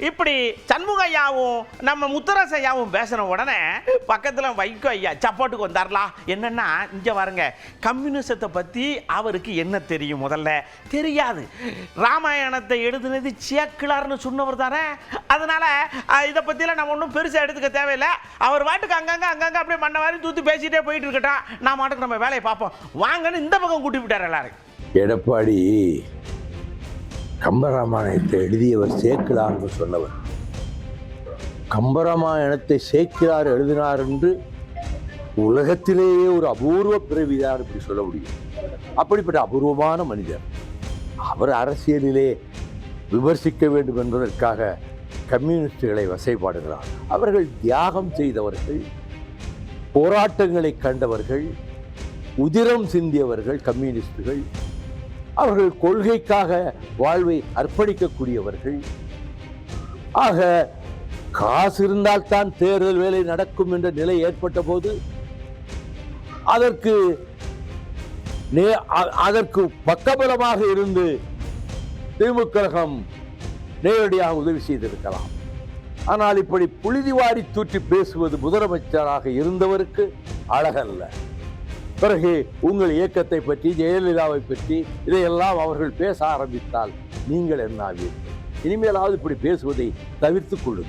இப்படி சண்முக ஐயாவும் நம்ம முத்துராச ஐயாவும் பேசின உடனே பக்கத்தில் வைகோ ஐயா சப்போர்ட்டுக்கு வந்தார்லா. என்னன்னா இங்கே பாருங்க, கம்யூனிசத்தை பற்றி அவருக்கு என்ன தெரியும்? முதல்ல தெரியாது. ராமாயணத்தை எழுதுனது சேக்கிழார்னு சொன்னவர் தானே. அதனால இதை பற்றிலாம் நம்ம ஒன்றும் பெருசாக எடுத்துக்க தேவையில்லை. அவர் வாட்டுக்கு அங்கங்கே அப்படியே மண்ணை மாதிரி தூத்து பேசிகிட்டே போயிட்டு இருக்கட்டும், நான் மாட்டுக்கு நம்ம வேலையை பார்ப்போம் வாங்கன்னு இந்த பக்கம் கூட்டி விட்டார் எல்லாரும். எடப்பாடி கம்பராமாயணத்தை எழுதியவர் சேக்கிழார்னு சொன்னவர். கம்பராமாயணத்தை சேக்கிழார் எழுதினார் என்று உலகத்திலேயே ஒரு அபூர்வ பிறவிதான் இப்படி சொல்ல முடியும். அப்படிப்பட்ட அபூர்வமான மனிதர். அவர் அரசியலிலே விமர்சிக்க வேண்டும் என்பதற்காக கம்யூனிஸ்டுகளை வசைபாடுகிறார். அவர்கள் தியாகம் செய்தவர்கள், போராட்டங்களை கண்டவர்கள், உதிரம் சிந்தியவர்கள் கம்யூனிஸ்டுகள். அவர்கள் கொள்கைக்காக வாழ்வை அர்ப்பணிக்கக்கூடியவர்கள். ஆக காசு இருந்தால்தான் தேர்தல் வேலை நடக்கும் என்ற நிலை ஏற்பட்ட போது அதற்கு பக்கபலமாக இருந்து திமுக கழகம் நேரடியாக உதவி செய்திருக்கலாம். ஆனால் இப்படி புழுதி வாரி தூற்றி பேசுவது முதலமைச்சராக இருந்தவருக்கு அழகல்ல. பிறகு உங்கள் இயக்கத்தை பற்றி, ஜெயலலிதாவை பற்றி இதையெல்லாம் அவர்கள் பேச ஆரம்பித்தால் நீங்கள் என்ன ஆவீர்கள்? இனிமேலாவது இப்படி பேசுவதை தவிர்த்துக் கொள்ளுங்கள்.